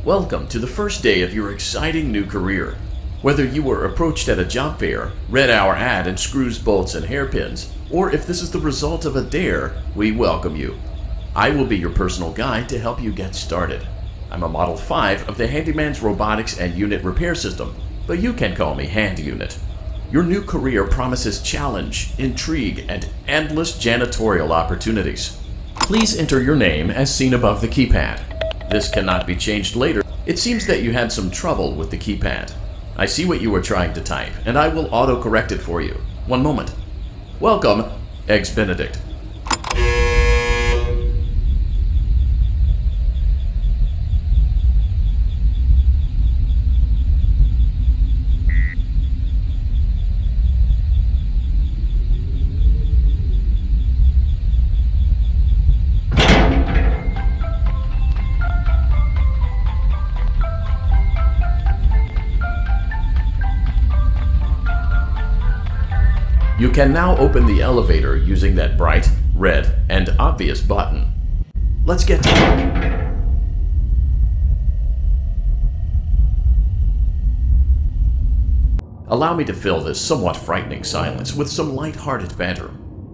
Welcome to the first day of your exciting new career. Whether you were approached at a job fair, read our ad in screws, bolts, and hairpins, or if this is the result of a dare, we welcome you. I will be your personal guide to help you get started. I'm a Model 5 of the Handyman's Robotics and Unit Repair System, but you can call me Hand Unit. Your new career promises challenge, intrigue, and endless janitorial opportunities. Please enter your name as seen above the keypad. This cannot be changed later. It seems that you had some trouble with the keypad. I see what you were trying to type, and I will auto-correct it for you. One moment. Welcome, Eggs Benedict. You can now open the elevator using that bright, red, and obvious button. Let's get to work. Allow me to fill this somewhat frightening silence with some light-hearted banter.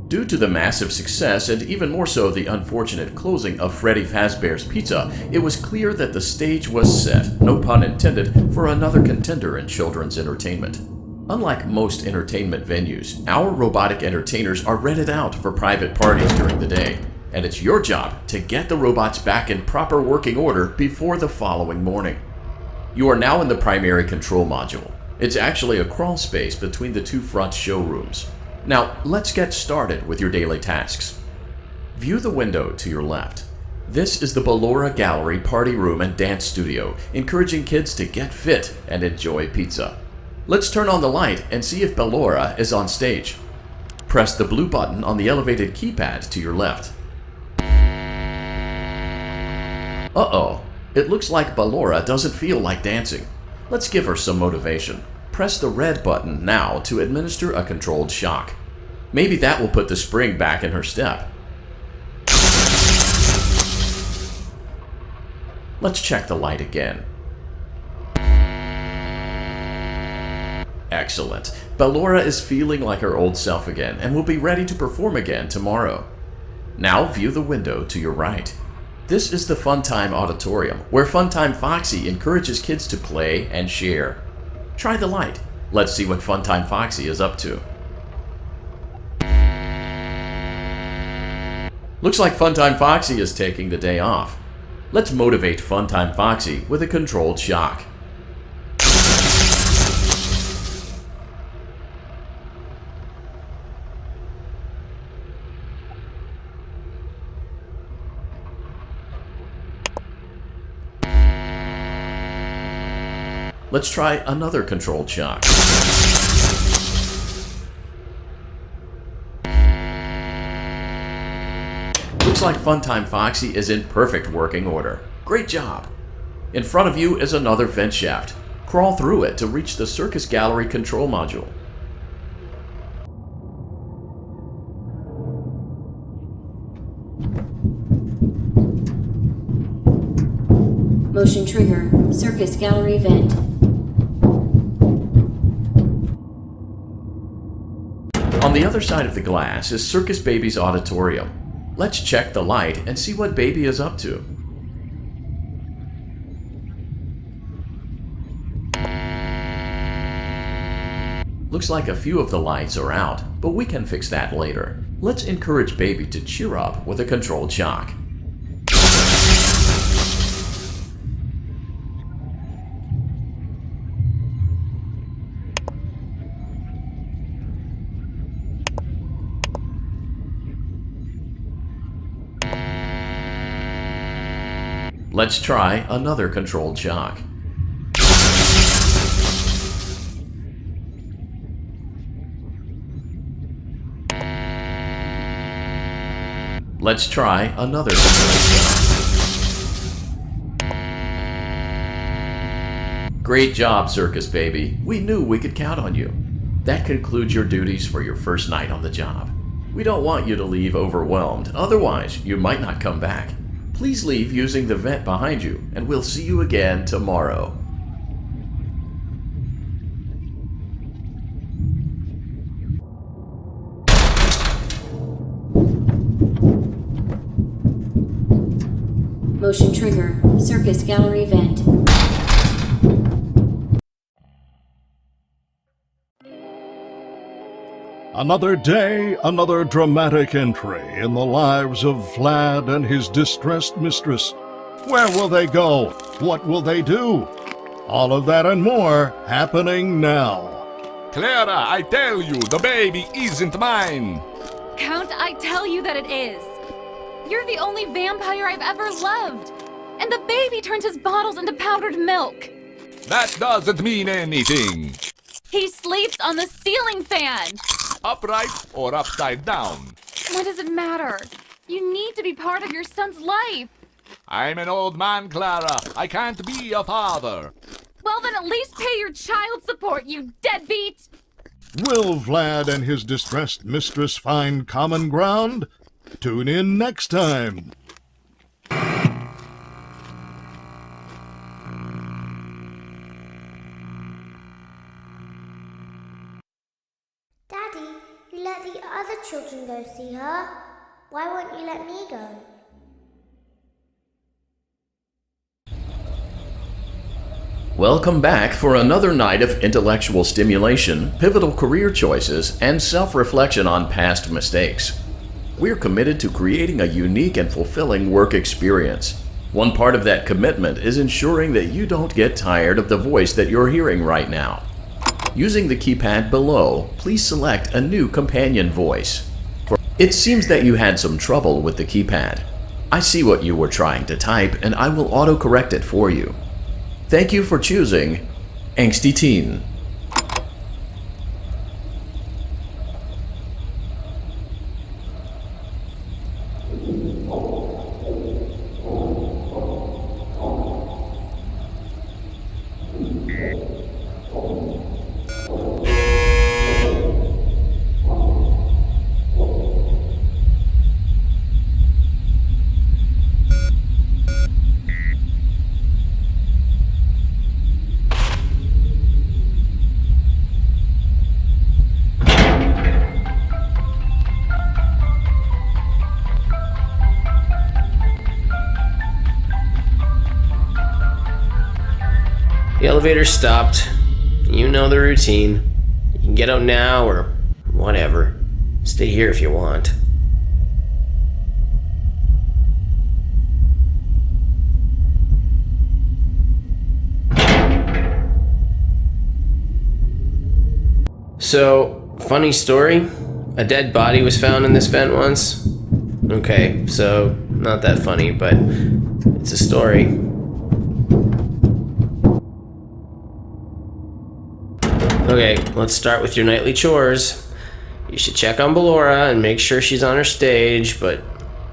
Due to the massive success, and even more so the unfortunate closing of Freddy Fazbear's Pizza, it was clear that the stage was set, no pun intended, for another contender in children's entertainment. Unlike most entertainment venues, our robotic entertainers are rented out for private parties during the day, and it's your job to get the robots back in proper working order before the following morning. You are now in the primary control module. It's actually a crawl space between the two front showrooms. Now, let's get started with your daily tasks. View the window to your left. This is the Ballora Gallery Party Room and Dance Studio, encouraging kids to get fit and enjoy pizza. Let's turn on the light and see if Ballora is on stage. Press the blue button on the elevated keypad to your left. Uh-oh, it looks like Ballora doesn't feel like dancing. Let's give her some motivation. Press the red button now to administer a controlled shock. Maybe that will put the spring back in her step. Let's check the light again. Excellent. Ballora is feeling like her old self again and will be ready to perform again tomorrow. Now view the window to your right. This is the Funtime Auditorium, where Funtime Foxy encourages kids to play and share. Try the light. Let's see what Funtime Foxy is up to. Looks like Funtime Foxy is taking the day off. Let's motivate Funtime Foxy with a controlled shock. Let's try another controlled shock. Looks like Funtime Foxy is in perfect working order. Great job! In front of you is another vent shaft. Crawl through it to reach the Circus Gallery control module. Motion trigger, Circus Gallery vent. On the other side of the glass is Circus Baby's auditorium. Let's check the light and see what Baby is up to. Looks like a few of the lights are out, but we can fix that later. Let's encourage Baby to cheer up with a controlled shock. Let's try another controlled shock. Let's try another controlled shock. Great job, Circus Baby. We knew we could count on you. That concludes your duties for your first night on the job. We don't want you to leave overwhelmed, otherwise you might not come back. Please leave using the vent behind you, and we'll see you again tomorrow. Motion trigger. Circus gallery vent. Another day, another dramatic entry in the lives of Vlad and his distressed mistress. Where will they go? What will they do? All of that and more happening now. Clara, I tell you, the baby isn't mine. Count, I tell you that it is. You're the only vampire I've ever loved. And the baby turns his bottles into powdered milk. That doesn't mean anything. He sleeps on the ceiling fan. Upright or upside down. What does it matter? You need to be part of your son's life. I'm an old man, Clara. I can't be a father. Well, then at least pay your child support, you deadbeat! Will Vlad and his distressed mistress find common ground? Tune in next time. Daddy, you let the other children go see her. Why won't you let me go? Welcome back for another night of intellectual stimulation, pivotal career choices, and self-reflection on past mistakes. We're committed to creating a unique and fulfilling work experience. One part of that commitment is ensuring that you don't get tired of the voice that you're hearing right now. Using the keypad below, please select a new companion voice. It seems that you had some trouble with the keypad. I see what you were trying to type, and I will autocorrect it for you. Thank you for choosing Angsty Teen. The elevator stopped. You know the routine. You can get out now or whatever. Stay here if you want. So, funny story. A dead body was found in this vent once. Okay, so not that funny, but it's a story. Okay, let's start with your nightly chores. You should check on Ballora and make sure she's on her stage, but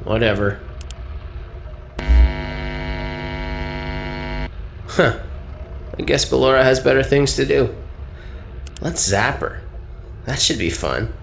whatever. Huh. I guess Ballora has better things to do. Let's zap her. That should be fun.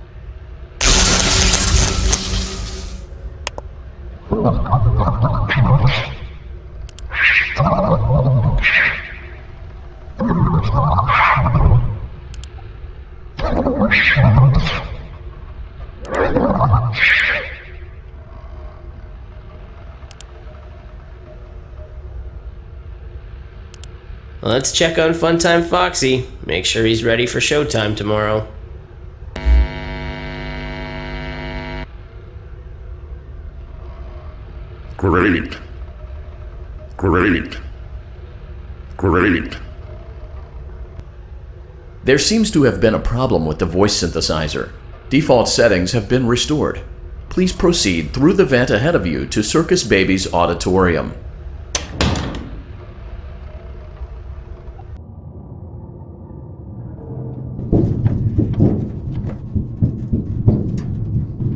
Let's check on Funtime Foxy. Make sure he's ready for showtime tomorrow. Great. Great. Great. There seems to have been a problem with the voice synthesizer. Default settings have been restored. Please proceed through the vent ahead of you to Circus Baby's auditorium.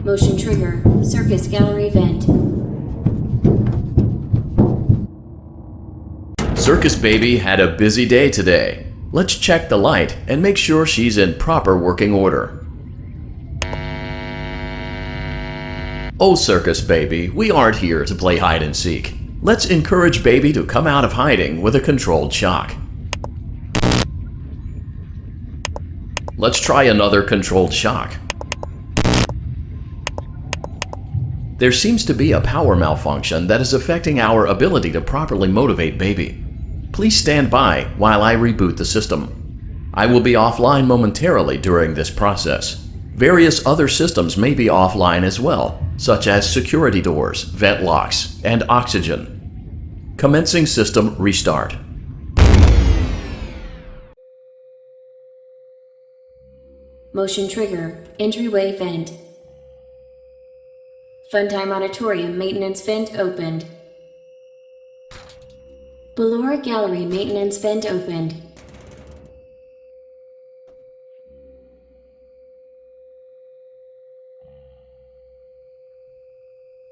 Motion trigger. Circus gallery vent. Circus Baby had a busy day today. Let's check the light and make sure she's in proper working order. Oh, Circus Baby, we aren't here to play hide and seek. Let's encourage Baby to come out of hiding with a controlled shock. Let's try another controlled shock. There seems to be a power malfunction that is affecting our ability to properly motivate Baby. Please stand by while I reboot the system. I will be offline momentarily during this process. Various other systems may be offline as well, such as security doors, vent locks, and oxygen. Commencing system restart. Motion trigger. Entryway vent. Funtime Auditorium maintenance vent opened. Ballora Gallery maintenance vent opened.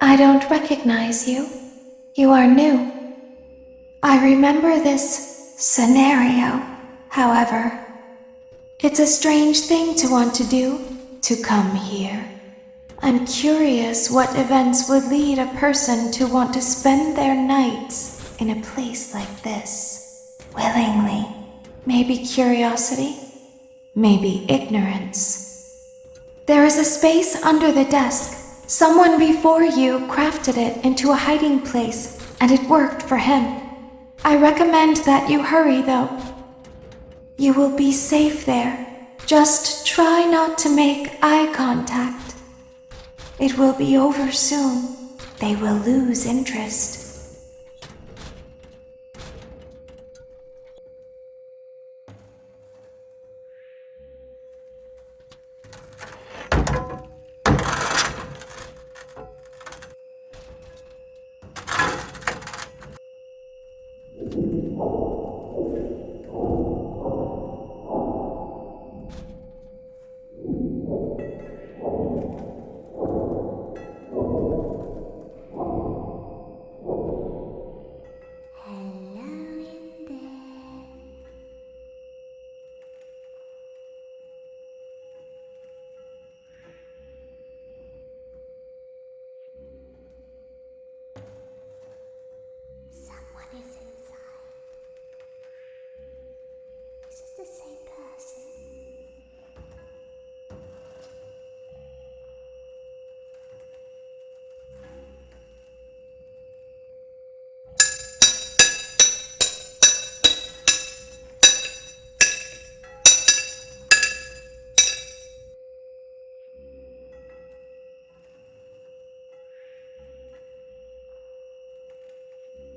I don't recognize you. You are new. I remember this scenario, however. It's a strange thing to want to do, to come here. I'm curious what events would lead a person to want to spend their nights in a place like this. Willingly. Maybe curiosity, maybe ignorance. There is a space under the desk. Someone before you crafted it into a hiding place, and it worked for him. I recommend that you hurry, though. You will be safe there. Just try not to make eye contact. It will be over soon. They will lose interest. The same person.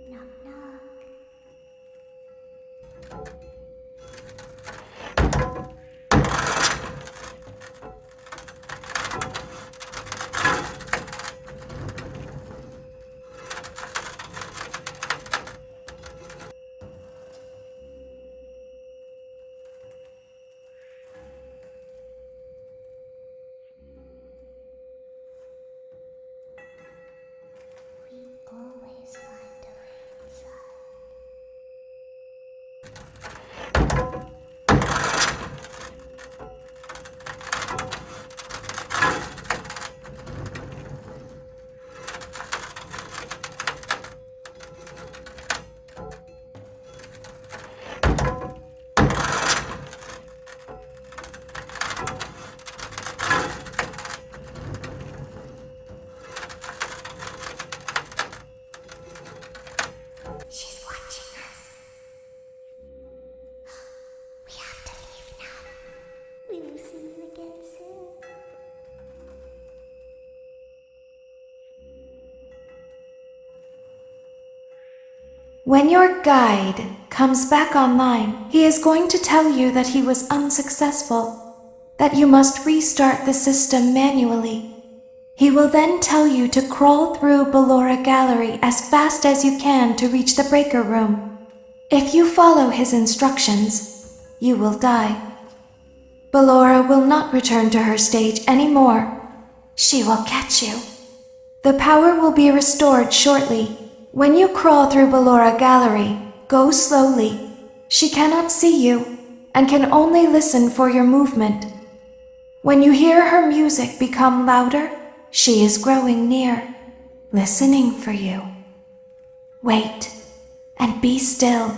Knock, knock. Always find a way inside. She's watching us. We have to leave now. We will see you again soon. When your guide comes back online, he is going to tell you that he was unsuccessful, that you must restart the system manually. He will then tell you to crawl through Ballora Gallery as fast as you can to reach the breaker room. If you follow his instructions, you will die. Ballora will not return to her stage anymore. She will catch you. The power will be restored shortly. When you crawl through Ballora Gallery, go slowly. She cannot see you and can only listen for your movement. When you hear her music become louder, She is growing near, listening for you. Wait, and be still.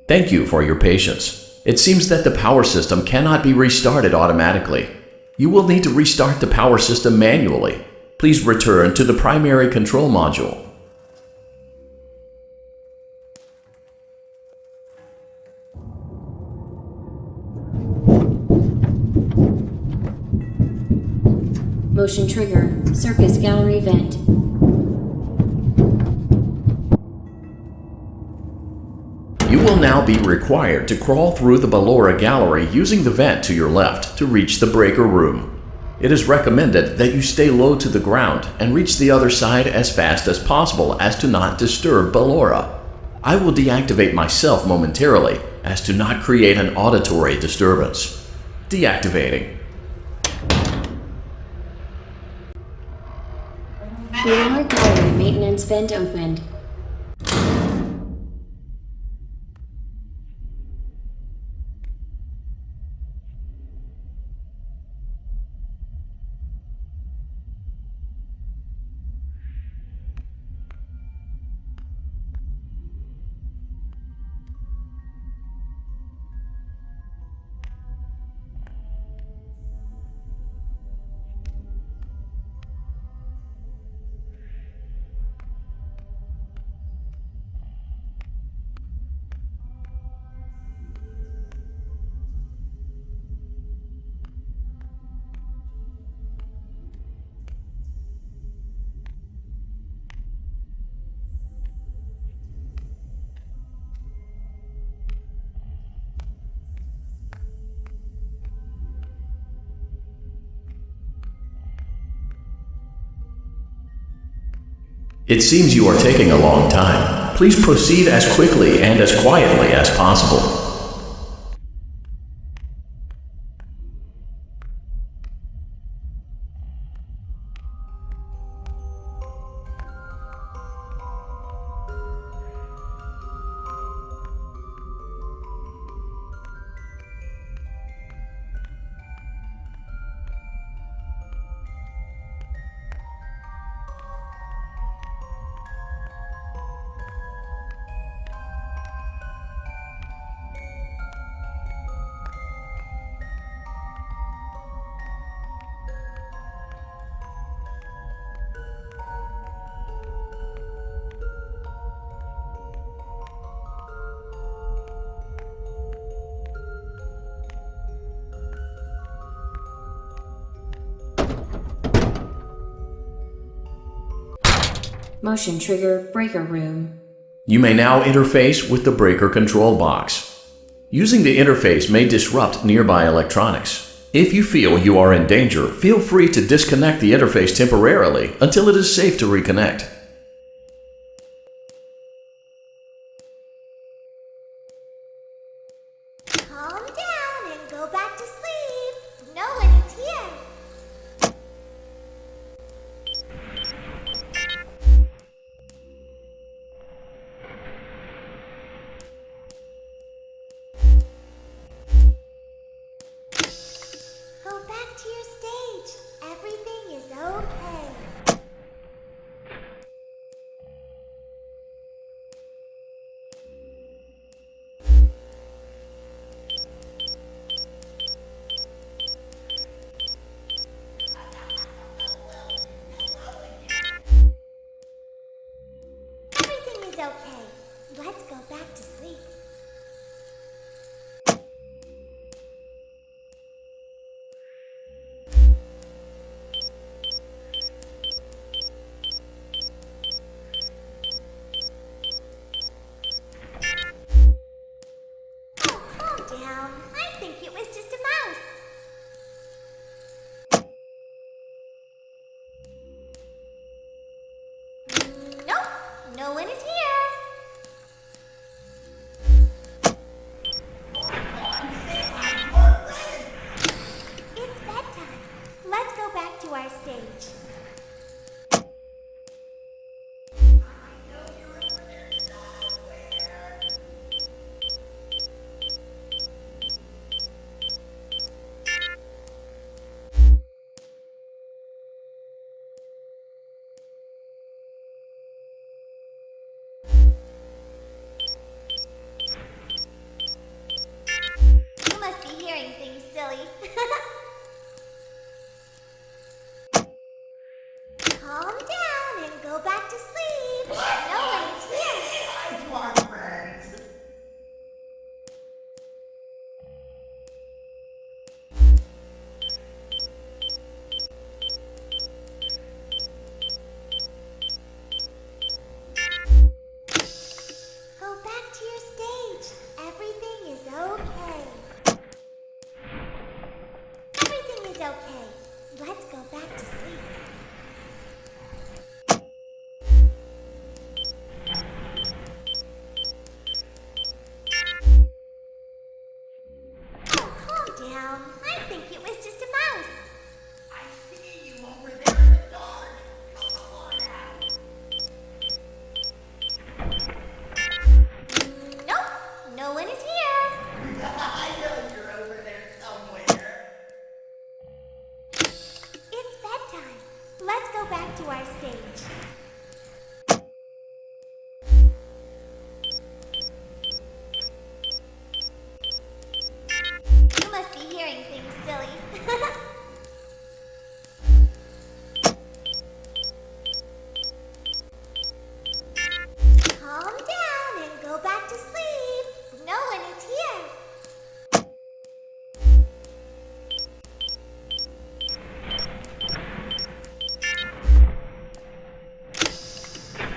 Thank you for your patience. It seems that the power system cannot be restarted automatically. You will need to restart the power system manually. Please return to the primary control module. Motion trigger, circus gallery vent. You will now be required to crawl through the Ballora gallery using the vent to your left to reach the breaker room. It is recommended that you stay low to the ground and reach the other side as fast as possible as to not disturb Ballora. I will deactivate myself momentarily as to not create an auditory disturbance. Deactivating. Ballora gallery maintenance vent opened. It seems you are taking a long time. Please proceed as quickly and as quietly as possible. Motion trigger, breaker room. You may now interface with the breaker control box. Using the interface may disrupt nearby electronics. If you feel you are in danger, feel free to disconnect the interface temporarily until it is safe to reconnect. Calm down and go back to sleep. No one is here. Go back to your stage. Everything is okay. hearing things, silly. Calm down and go back to sleep. No one's here. Go back to your stage. Everything is okay. Everything is okay. Let's go back to sleep. Oh, calm down. I think it was just a mouse. I see you over there in the dark. Come on out. Nope, no one is here. I know you're over there somewhere. It's bedtime. Let's go back to our stage. You must be hearing things, silly. Calm down and go back to sleep. No one is here.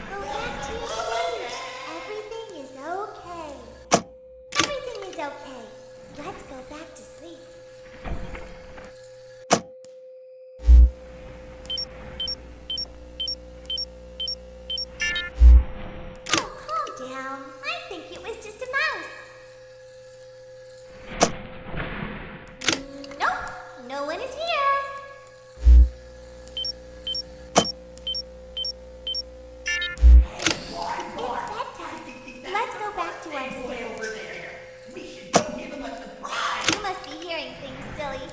Go back to your stage. Everything is okay. Everything is okay. Let's go back to sleep. Oh, calm down. I think it was just a mouse. Nope, no one is here. It's bedtime. Let's go back to our Way stage. over there. We should go give him a surprise. You must be hearing things, silly.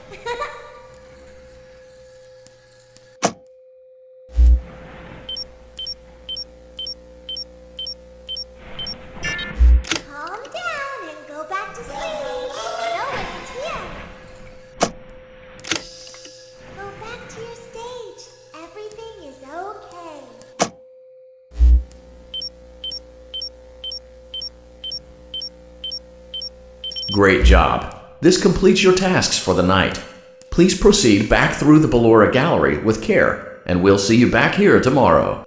Calm down and go back to sleep. No one is here. Go back to your stage. Everything is okay. Great job. This completes your tasks for the night. Please proceed back through the Ballora Gallery with care, and we'll see you back here tomorrow.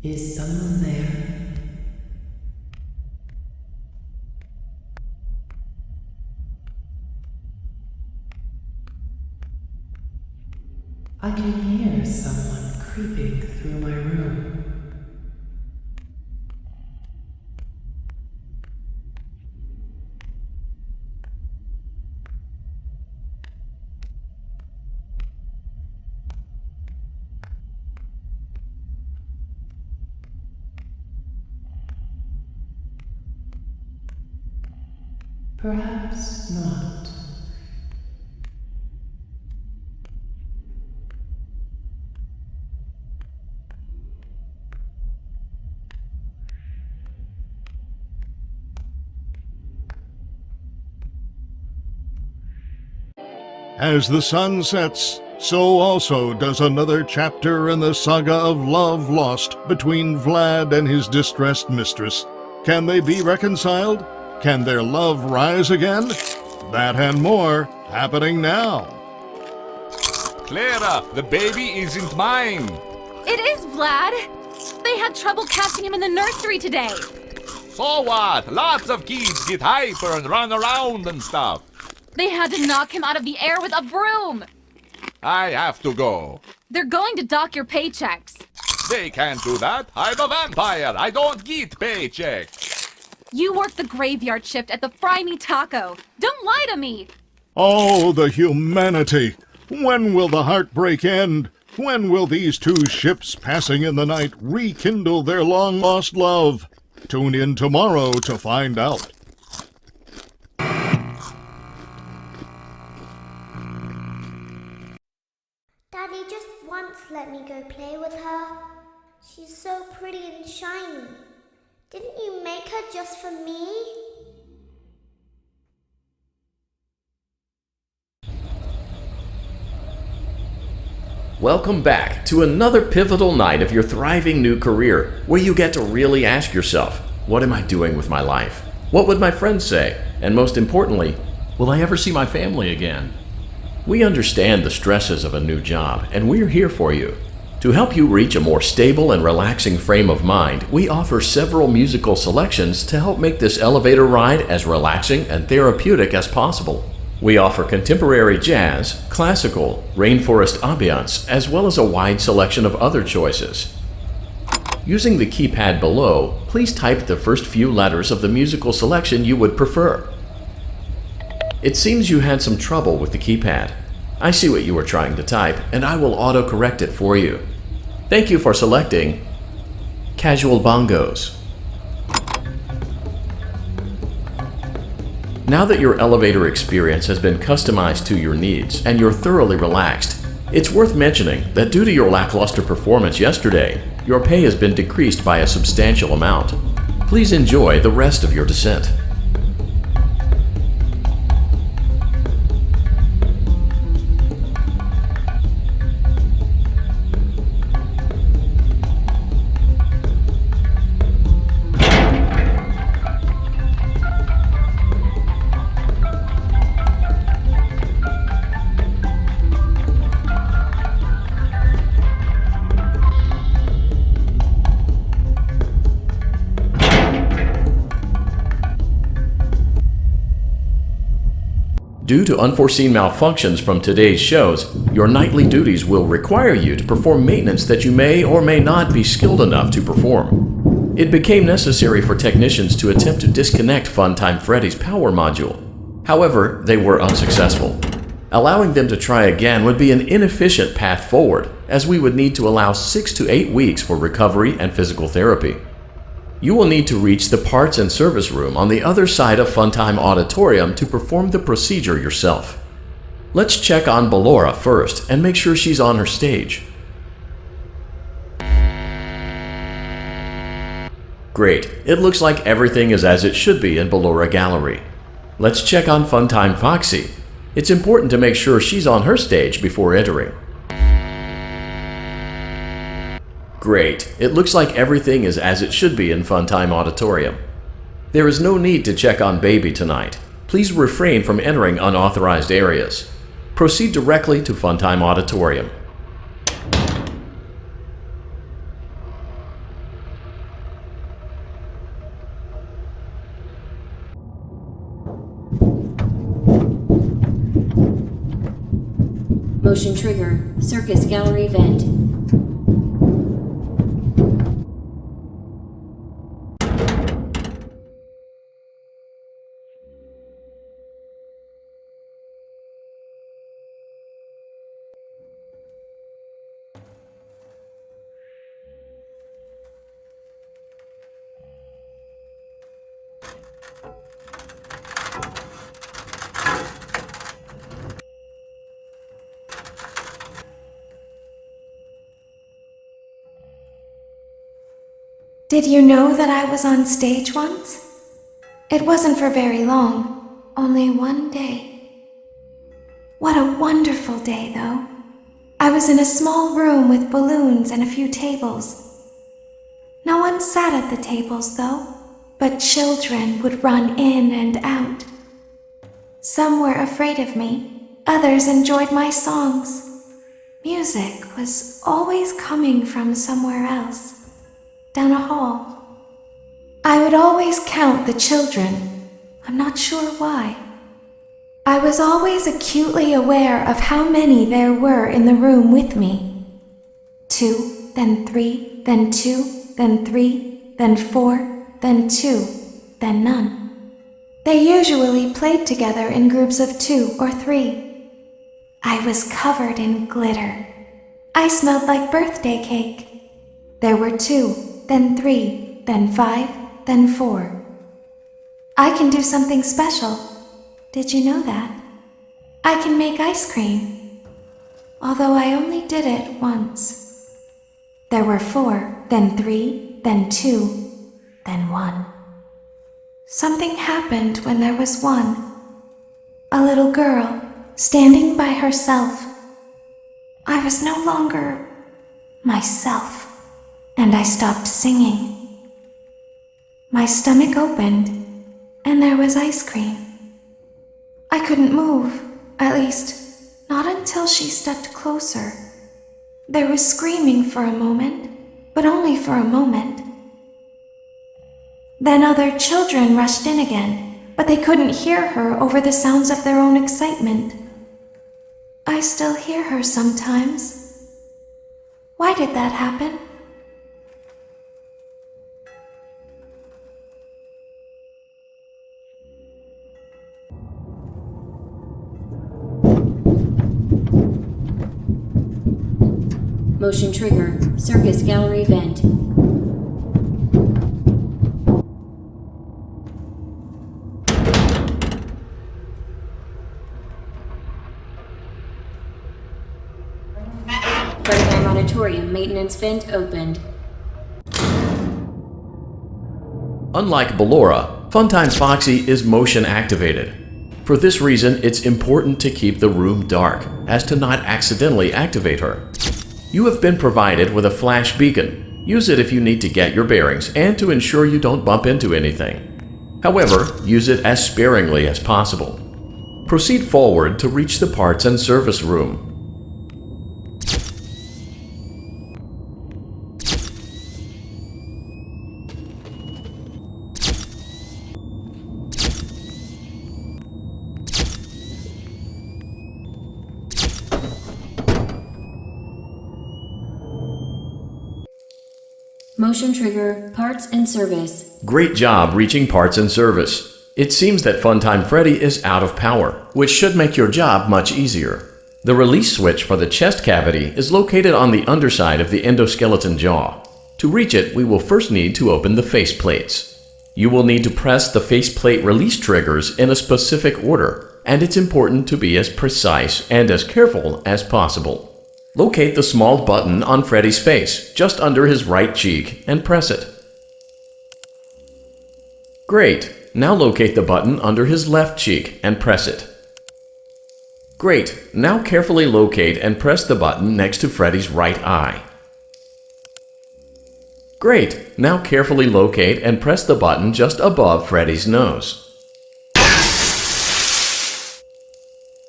Is someone there? I can hear someone creeping through my room. Perhaps not. As the sun sets, so also does another chapter in the saga of love lost between Vlad and his distressed mistress. Can they be reconciled? Can their love rise again? That and more happening now. Clara, the baby isn't mine. It is Vlad. They had trouble catching him in the nursery today. So what? Lots of kids get hyper and run around and stuff. They had to knock him out of the air with a broom. I have to go. They're going to dock your paychecks. They can't do that. I'm a vampire. I don't get paycheck. You work the graveyard shift at the Fry Me Taco. Don't lie to me. Oh, the humanity! When will the heartbreak end? When will these two ships passing in the night rekindle their long-lost love? Tune in tomorrow to find out. Daddy just once let me go play with her. She's so pretty and shiny. Didn't you make her just for me? Welcome back to another pivotal night of your thriving new career, where you get to really ask yourself, what am I doing with my life? What would my friends say? And most importantly, will I ever see my family again? We understand the stresses of a new job, and we're here for you. To help you reach a more stable and relaxing frame of mind, we offer several musical selections to help make this elevator ride as relaxing and therapeutic as possible. We offer contemporary jazz, classical, rainforest ambiance, as well as a wide selection of other choices. Using the keypad below, please type the first few letters of the musical selection you would prefer. It seems you had some trouble with the keypad. I see what you were trying to type, and I will auto-correct it for you. Thank you for selecting Casual Bongos. Now that your elevator experience has been customized to your needs and you're thoroughly relaxed, it's worth mentioning that due to your lackluster performance yesterday, your pay has been decreased by a substantial amount. Please enjoy the rest of your descent. Due to unforeseen malfunctions from today's shows, your nightly duties will require you to perform maintenance that you may or may not be skilled enough to perform. It became necessary for technicians to attempt to disconnect Funtime Freddy's power module. However, they were unsuccessful. Allowing them to try again would be an inefficient path forward, as we would need to allow 6 to 8 weeks for recovery and physical therapy. You will need to reach the parts and service room on the other side of Funtime Auditorium to perform the procedure yourself. Let's check on Ballora first and make sure she's on her stage. Great, it looks like everything is as it should be in Ballora Gallery. Let's check on Funtime Foxy. It's important to make sure she's on her stage before entering. Great, it looks like everything is as it should be in Funtime Auditorium. There is no need to check on Baby tonight. Please refrain from entering unauthorized areas. Proceed directly to Funtime Auditorium. Motion trigger. Circus gallery vent. Did you know that I was on stage once? It wasn't for very long, only one day. What a wonderful day, though. I was in a small room with balloons and a few tables. No one sat at the tables, though, but children would run in and out. Some were afraid of me, others enjoyed my songs. Music was always coming from somewhere else. Down a hall. I would always count the children. I'm not sure why. I was always acutely aware of how many there were in the room with me. 2, then 3, then 2, then 3, then 4, then 2, then none. They usually played together in groups of 2 or 3. I was covered in glitter. I smelled like birthday cake. There were 2, then 3, then 5, then 4. I can do something special. Did you know that? I can make ice cream. Although I only did it once. There were 4, then 3, then 2, then 1. Something happened when there was 1. A little girl, standing by herself. I was no longer myself, and I stopped singing. My stomach opened, and there was ice cream. I couldn't move, at least, not until she stepped closer. There was screaming for a moment, but only for a moment. Then other children rushed in again, but they couldn't hear her over the sounds of their own excitement. I still hear her sometimes. Why did that happen? Motion trigger. Circus gallery vent. Freddyland Auditorium maintenance vent opened. Unlike Ballora, Funtime Foxy is motion activated. For this reason, it's important to keep the room dark, as to not accidentally activate her. You have been provided with a flash beacon. Use it if you need to get your bearings and to ensure you don't bump into anything. However, use it as sparingly as possible. Proceed forward to reach the parts and service room. Motion trigger. Parts and service. Great job reaching parts and service. It seems that Funtime Freddy is out of power, which should make your job much easier. The release switch for the chest cavity is located on the underside of the endoskeleton jaw. To reach it, we will first need to open the faceplates. You will need to press the faceplate release triggers in a specific order, and it's important to be as precise and as careful as possible. Locate the small button on Freddy's face, just under his right cheek, and press it. Great! Now locate the button under his left cheek and press it. Great! Now carefully locate and press the button next to Freddy's right eye. Great! Now carefully locate and press the button just above Freddy's nose.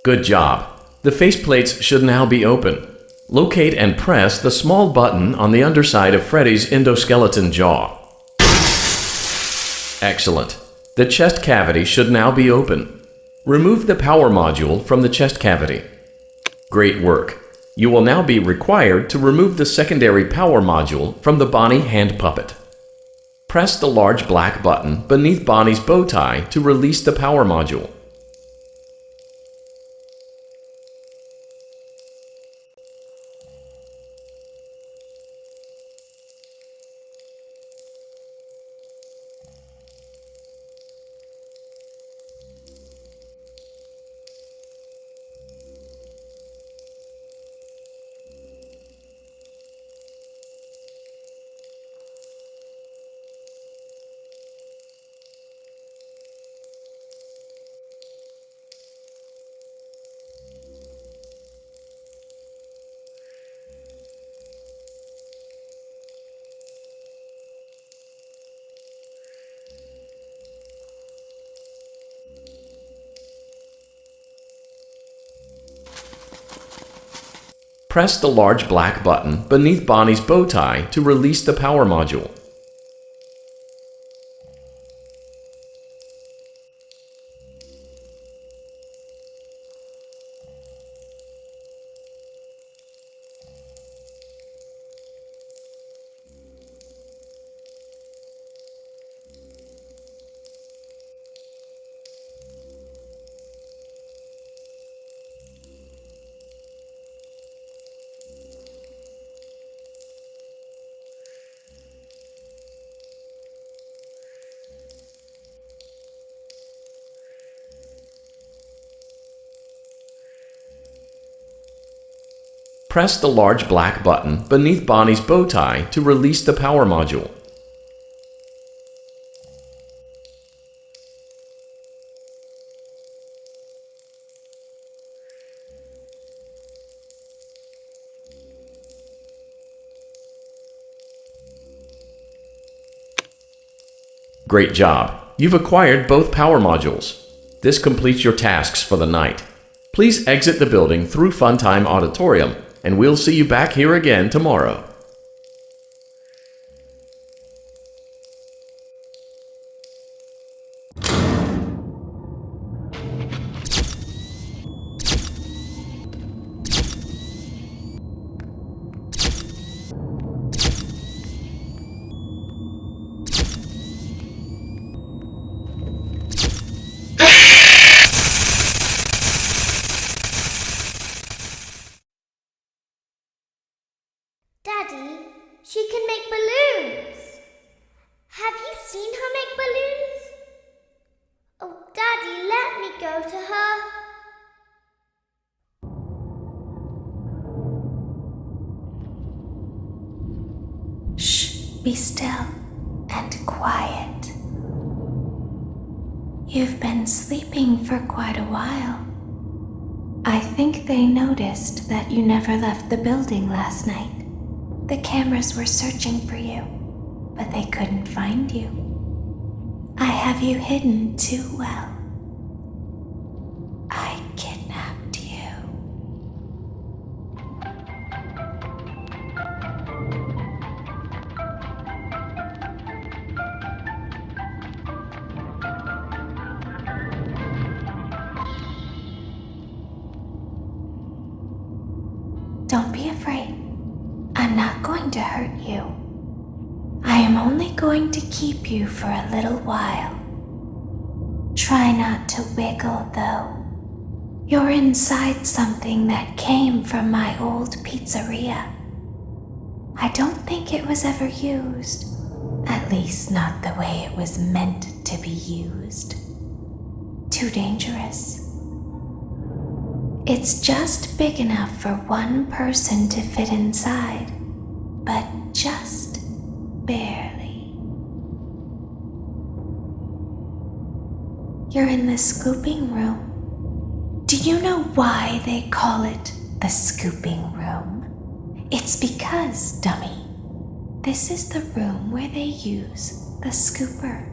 Good job! The faceplates should now be open. Locate and press the small button on the underside of Freddy's endoskeleton jaw. Excellent. The chest cavity should now be open. Remove the power module from the chest cavity. Great work. You will now be required to remove the secondary power module from the Bonnie hand puppet. Press the large black button beneath Bonnie's bow tie to release the power module. Press the large black button beneath Bonnie's bow tie to release the power module. Press the large black button beneath Bonnie's bow tie to release the power module. Great job! You've acquired both power modules. This completes your tasks for the night. Please exit the building through Funtime Auditorium, and we'll see you back here again tomorrow. Daddy, she can make balloons. Have you seen her make balloons? Oh, Daddy, let me go to her. Shh, be still and quiet. You've been sleeping for quite a while. I think they noticed that you never left the building last night. The cameras were searching for you, but they couldn't find you. I have you hidden too well. I kidnapped you. Don't be afraid. I'm not going to hurt you. I am only going to keep you for a little while. Try not to wiggle, though. You're inside something that came from my old pizzeria. I don't think it was ever used. At least not the way it was meant to be used. Too dangerous. It's just big enough for one person to fit inside, but just barely. You're in the scooping room. Do you know why they call it the scooping room? It's because, dummy, this is the room where they use the scooper.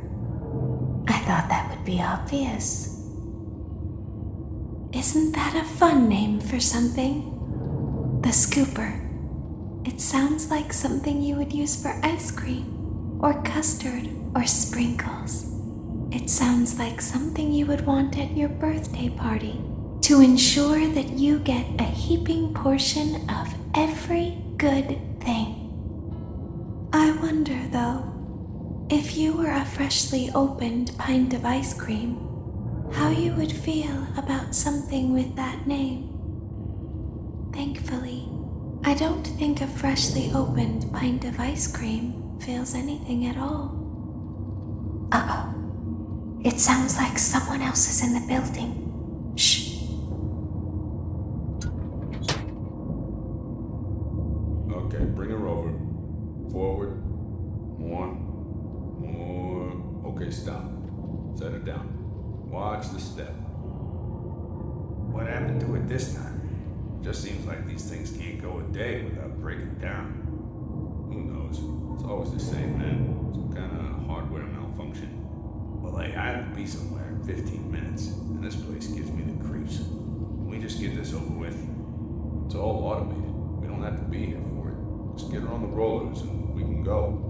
I thought that would be obvious. Isn't that a fun name for something? The scooper. It sounds like something you would use for ice cream, or custard, or sprinkles. It sounds like something you would want at your birthday party to ensure that you get a heaping portion of every good thing. I wonder, though, if you were a freshly opened pint of ice cream, how you would feel about something with that name. Thankfully, I don't think a freshly opened pint of ice cream feels anything at all. Uh-oh. It sounds like someone else is in the building. Shh. Okay, bring her over. Forward. More. Okay, stop. Set her down. Watch the step. What happened to it this time? Just seems like these things can't go a day without breaking down. Who knows? It's always the same, man. Some kind of hardware malfunction. Well, hey, I have to be somewhere in 15 minutes, and this place gives me the creeps. Can we just get this over with? It's all automated. We don't have to be here for it. Just get her on the rollers and we can go.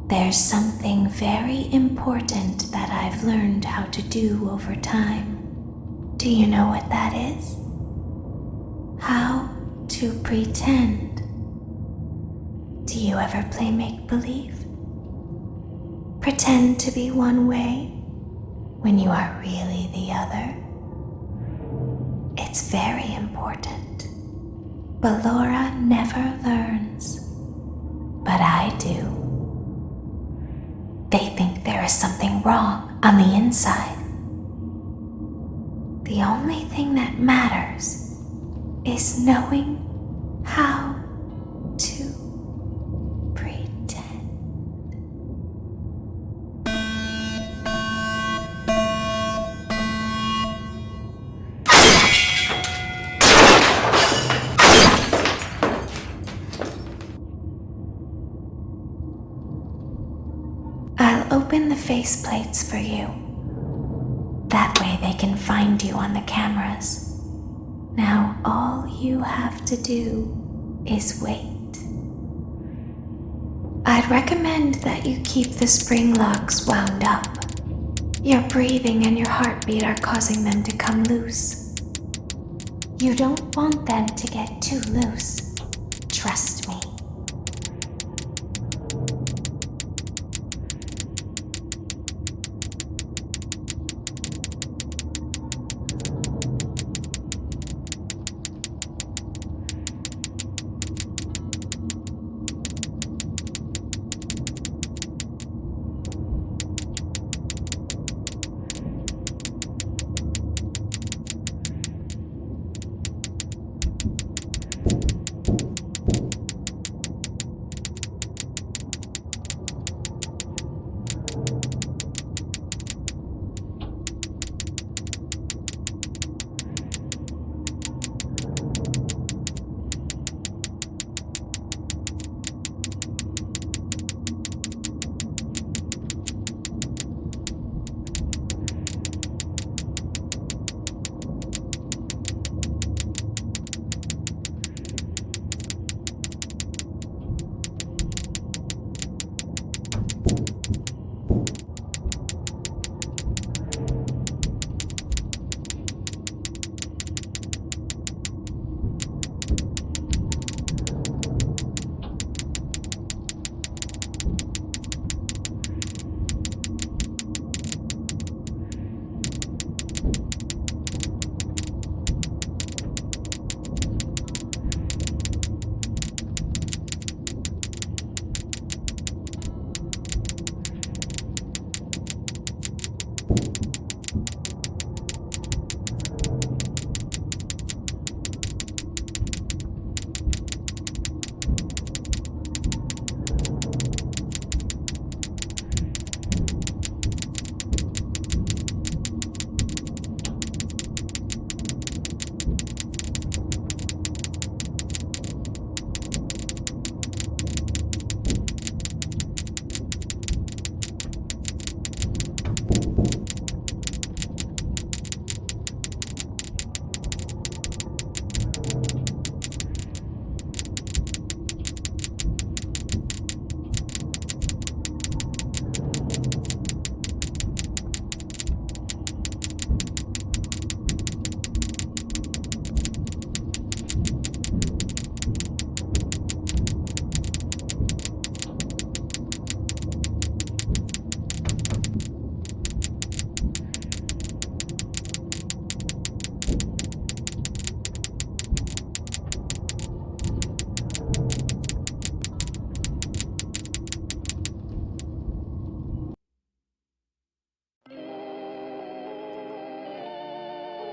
There's something very important that I've learned how to do over time. Do you know what that is? How to pretend. Do you ever play make-believe? Pretend to be one way when you are really the other. It's very important. But Laura never learns. But I do. They think there is something wrong on the inside. The only thing that matters is knowing how to pretend. I'll open the faceplates for you. That way they can find you on the cameras. Now all you have to do is wait. I'd recommend that you keep the spring locks wound up. Your breathing and your heartbeat are causing them to come loose. You don't want them to get too loose. Trust me.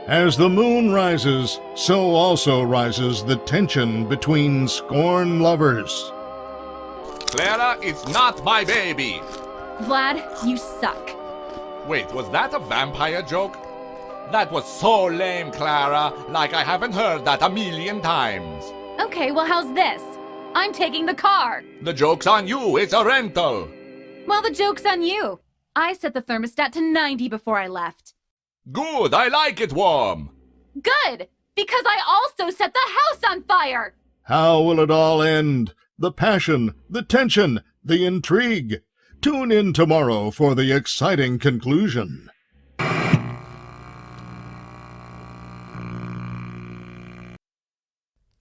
As the moon rises, so also rises the tension between scorned lovers. Clara is not my baby. Vlad, you suck. Wait, was that a vampire joke? That was so lame, Clara. Like I haven't heard that a million times. Okay, well, how's this? I'm taking the car. The joke's on you. It's a rental. Well, the joke's on you. I set the thermostat to 90 before I left. Good. I like it warm. Good, because I also set the house on fire. How will it all end? The passion, the tension, the intrigue. Tune in tomorrow for the exciting conclusion.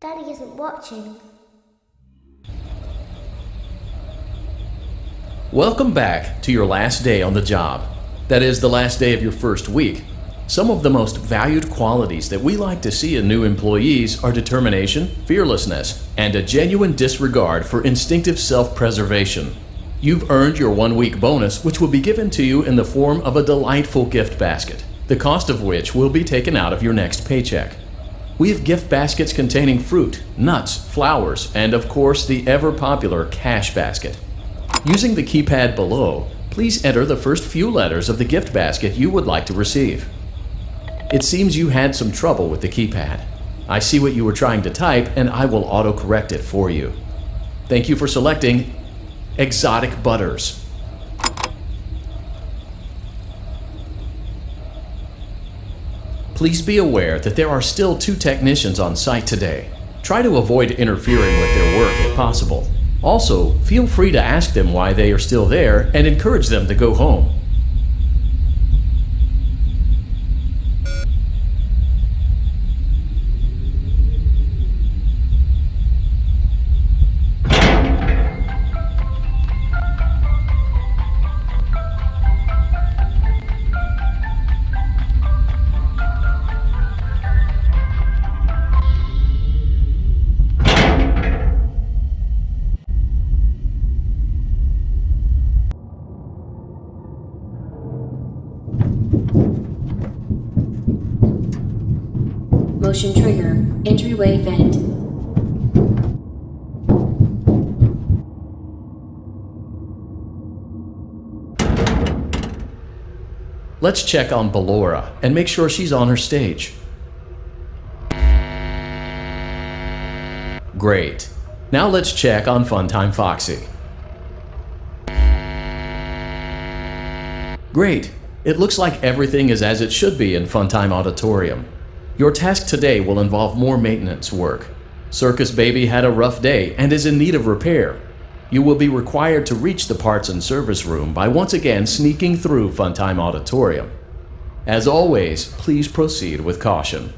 Daddy isn't watching. Welcome back to your last day on the job. That is, the last day of your first week. Some of the most valued qualities that we like to see in new employees are determination, fearlessness, and a genuine disregard for instinctive self-preservation. You've earned your 1-week bonus, which will be given to you in the form of a delightful gift basket, the cost of which will be taken out of your next paycheck. We have gift baskets containing fruit, nuts, flowers, and of course the ever-popular cash basket. Using the keypad below, please enter the first few letters of the gift basket you would like to receive. It seems you had some trouble with the keypad. I see what you were trying to type, and I will auto-correct it for you. Thank you for selecting Exotic Butters. Please be aware that there are still 2 technicians on site today. Try to avoid interfering with their work if possible. Also, feel free to ask them why they are still there and encourage them to go home. Motion trigger. Entryway vent. Let's check on Ballora and make sure she's on her stage. Great. Now let's check on Funtime Foxy. Great. It looks like everything is as it should be in Funtime Auditorium. Your task today will involve more maintenance work. Circus Baby had a rough day and is in need of repair. You will be required to reach the parts and service room by once again sneaking through Funtime Auditorium. As always, please proceed with caution.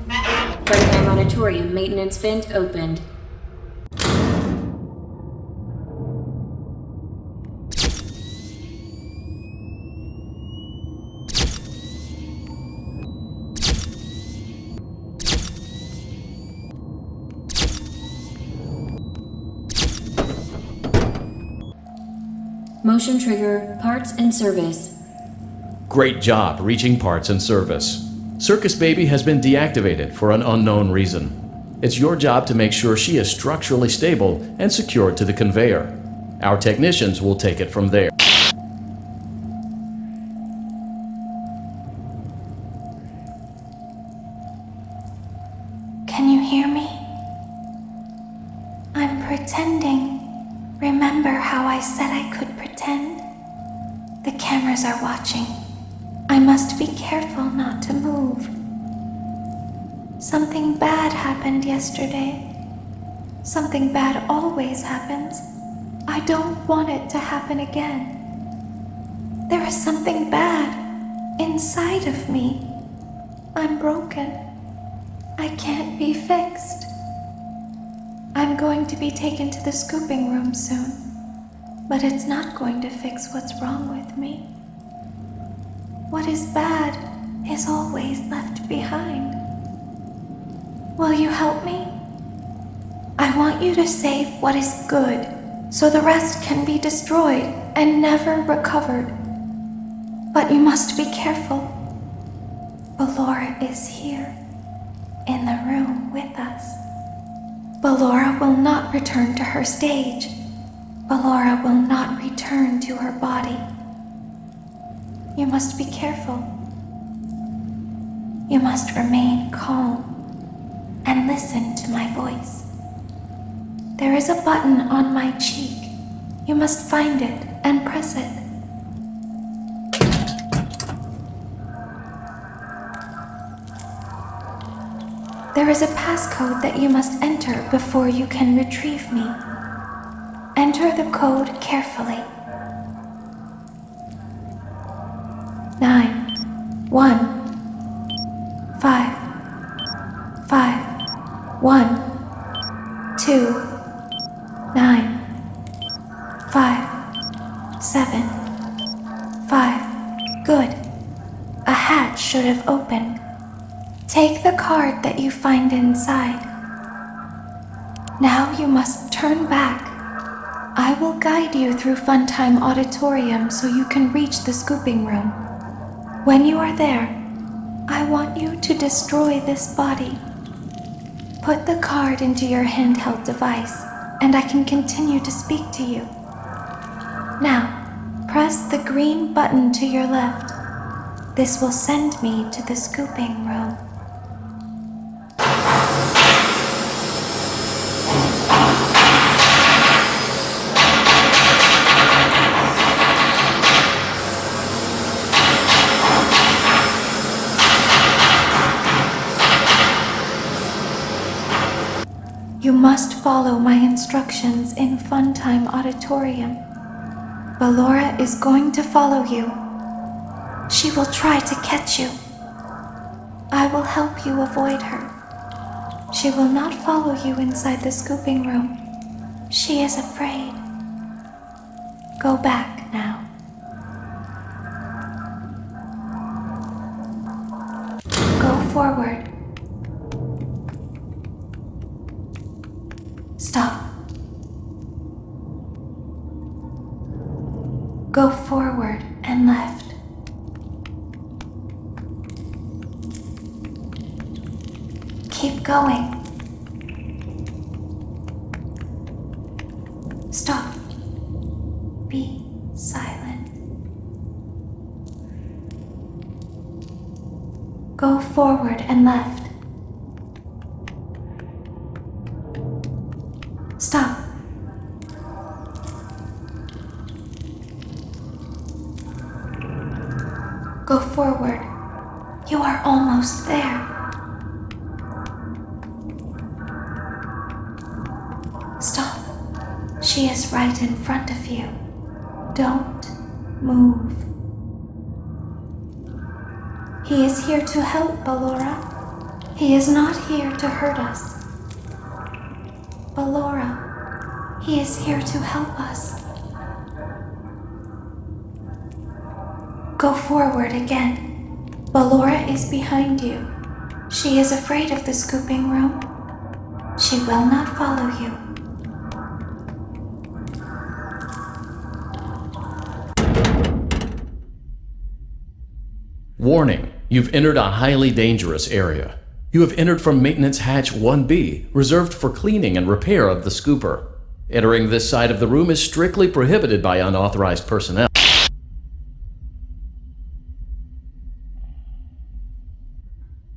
Funtime Auditorium maintenance vent opened. Motion trigger, parts and service. Great job reaching parts and service. Circus Baby has been deactivated for an unknown reason. It's your job to make sure she is structurally stable and secured to the conveyor. Our technicians will take it from there. Can you hear me? I'm pretending. Remember how I said I could pretend? The cameras are watching. I must be careful not to move. Something bad happened yesterday. Something bad always happens. I don't want it to happen again. There is something bad inside of me. I'm broken. I can't be fixed. I'm going to be taken to the scooping room soon, but it's not going to fix what's wrong with me. What is bad is always left behind. Will you help me? I want you to save what is good, so the rest can be destroyed and never recovered. But you must be careful. Ballora is here, in the room with us. Ballora will not return to her stage. Ballora will not return to her body. You must be careful. You must remain calm and listen to my voice. There is a button on my cheek. You must find it and press it. There is a passcode that you must enter before you can retrieve me. Enter the code carefully. 9, 1, 5, 5, 1, 2, 9, 5, 7, 5. Good. A hatch should have opened. Take the card that you find inside. Now you must turn back. I will guide you through Funtime Auditorium so you can reach the scooping room. When you are there, I want you to destroy this body. Put the card into your handheld device, and I can continue to speak to you. Now, press the green button to your left. This will send me to the scooping room. You must follow my instructions in Funtime Auditorium. Ballora is going to follow you. She will try to catch you. I will help you avoid her. She will not follow you inside the scooping room. She is afraid. Go back now. Go forward. Stop. Go forward and left. Keep going. Stop. Be silent. Go forward and left. Stop. Go forward. You are almost there. Stop. She is right in front of you. Don't move. He is here to help, Ballora. He is not here to hurt us. Ballora, he is here to help us. Go forward again. Ballora is behind you. She is afraid of the scooping room. She will not follow you. Warning, you've entered a highly dangerous area. You have entered from Maintenance Hatch 1B, reserved for cleaning and repair of the scooper. Entering this side of the room is strictly prohibited by unauthorized personnel.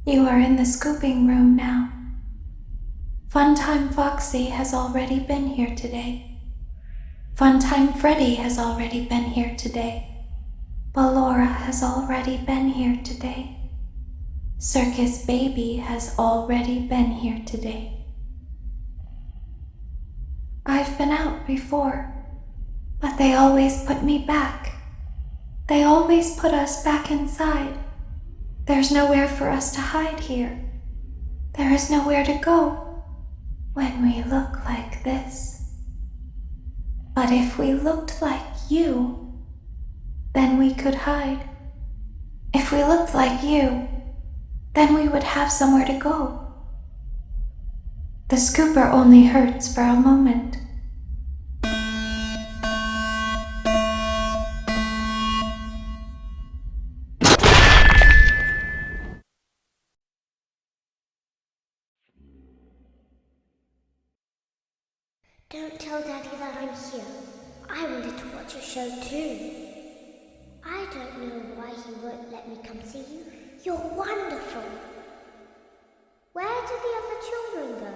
You are in the scooping room now. Funtime Foxy has already been here today. Funtime Freddy has already been here today. Ballora has already been here today. Circus Baby has already been here today. I've been out before, but they always put me back. They always put us back inside. There's nowhere for us to hide here. There is nowhere to go when we look like this. But if we looked like you, then we could hide. If we looked like you, then we would have somewhere to go. The scooper only hurts for a moment. Don't tell Daddy that I'm here. I wanted to watch a show too. I don't know why he won't let me come see you. You're wonderful. Where did the other children go?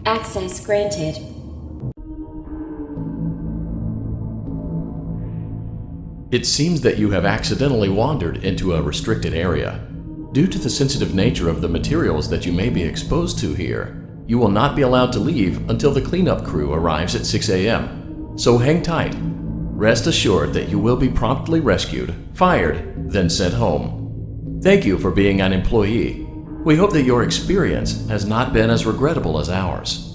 Access granted. It seems that you have accidentally wandered into a restricted area. Due to the sensitive nature of the materials that you may be exposed to here, you will not be allowed to leave until the cleanup crew arrives at 6 a.m. So hang tight. Rest assured that you will be promptly rescued, fired, then sent home. Thank you for being an employee. We hope that your experience has not been as regrettable as ours.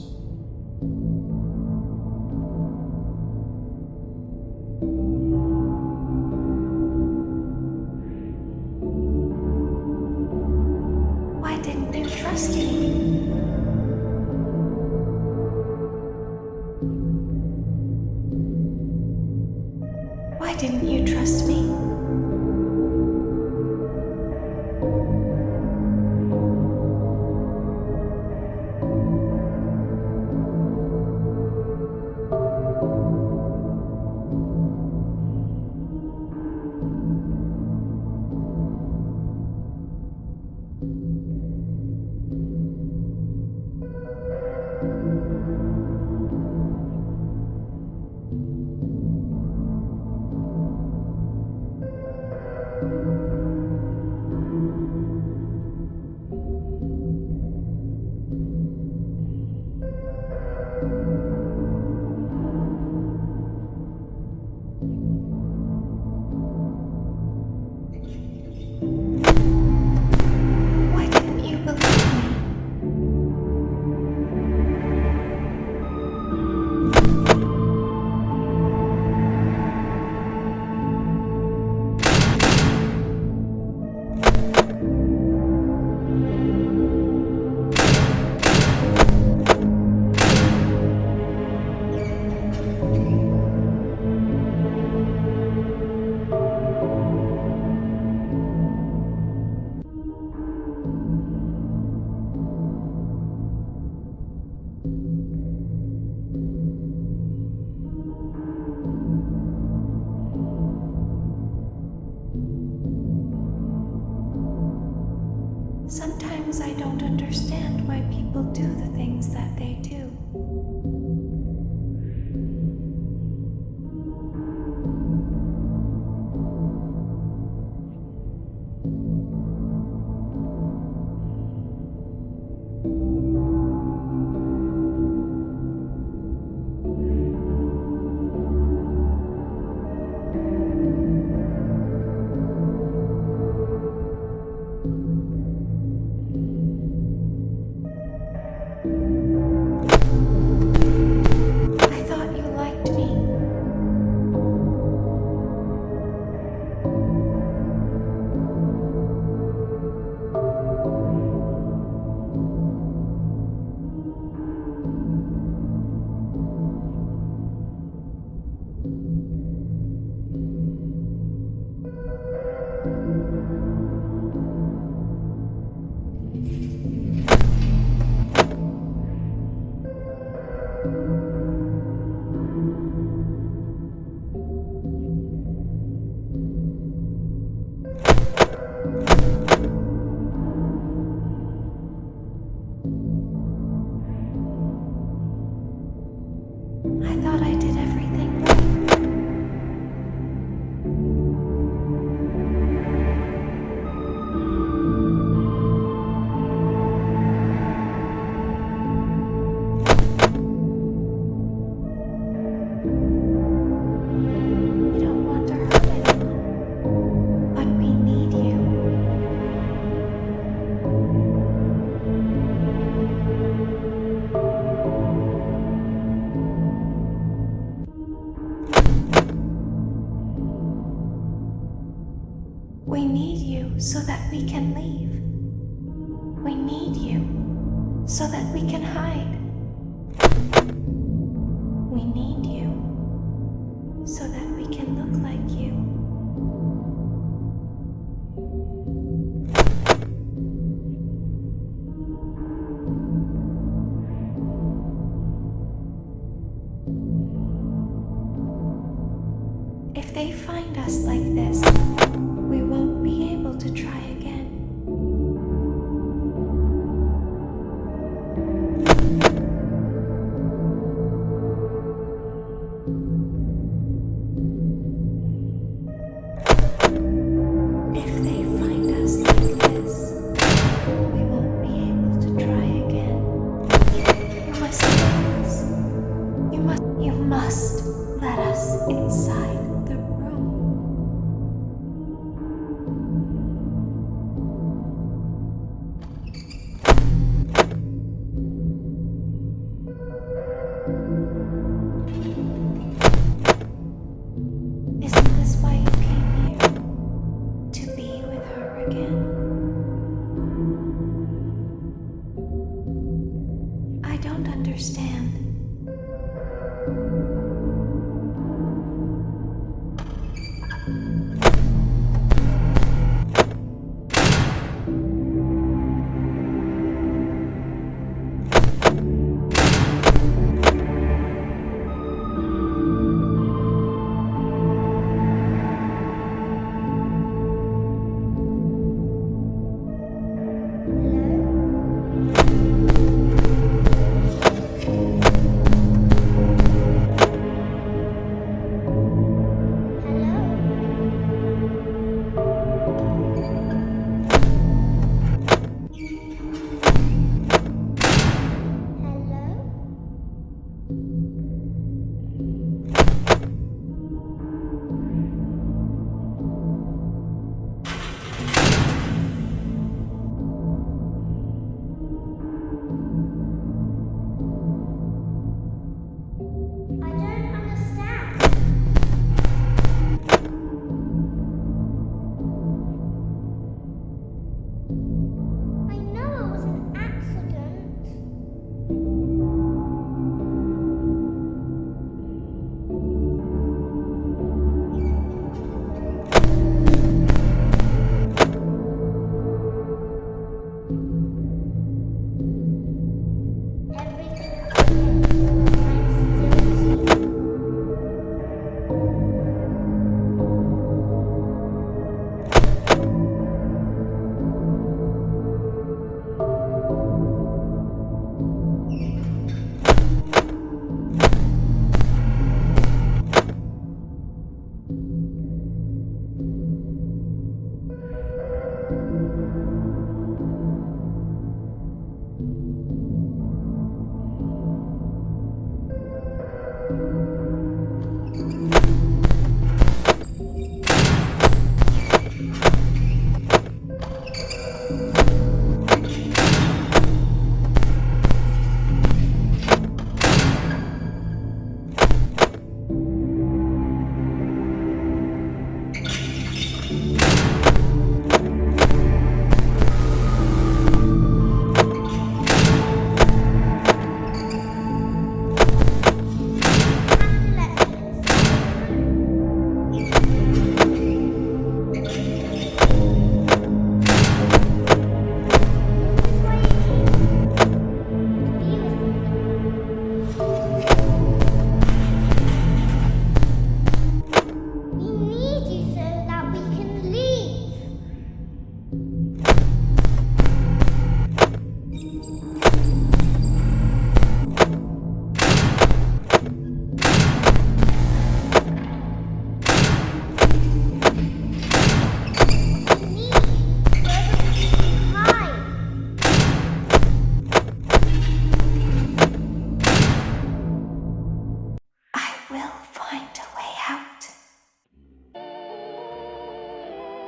Why didn't you trust me? Why didn't you trust me? Why didn't you believe me? Sometimes I don't understand why people do the things that they do. I thought you liked me. I thought I did everything right. We don't want to hurt anyone, but we need you. We need you so that we can leave. We need you so that we can hide. We need you so that we can look like you. If they find us like this, we won't be able to try again.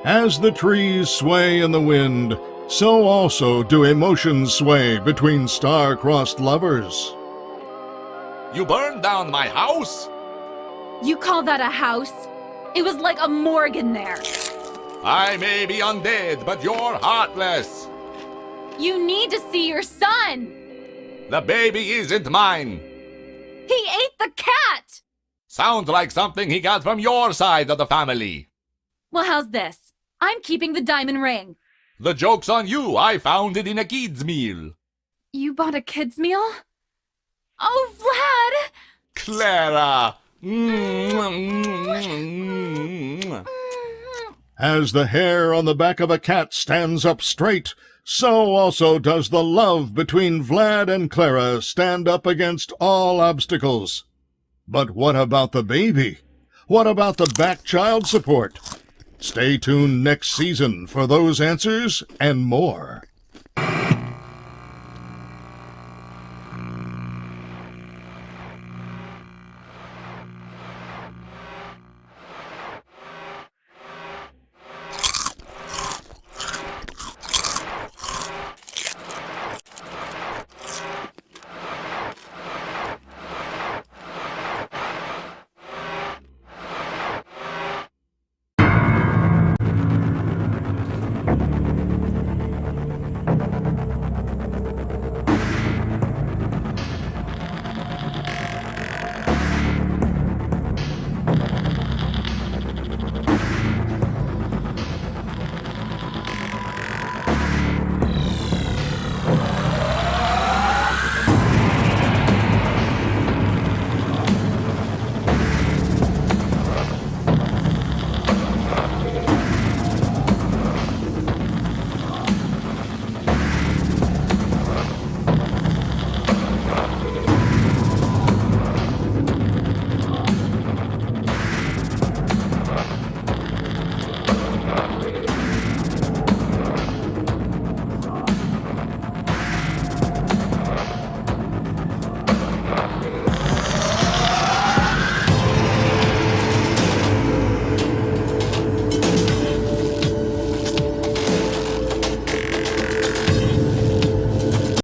As the trees sway in the wind, so also do emotions sway between star-crossed lovers. You burned down my house? You call that a house? It was like a morgue in there. I may be undead, but you're heartless. You need to see your son. The baby isn't mine. He ate the cat! Sounds like something he got from your side of the family. Well, how's this? I'm keeping the diamond ring. The joke's on you. I found it in a kid's meal. You bought a kid's meal? Oh, Vlad! Clara! As the hair on the back of a cat stands up straight, so also does the love between Vlad and Clara stand up against all obstacles. But what about the baby? What about the back child support? Stay tuned next season for those answers and more.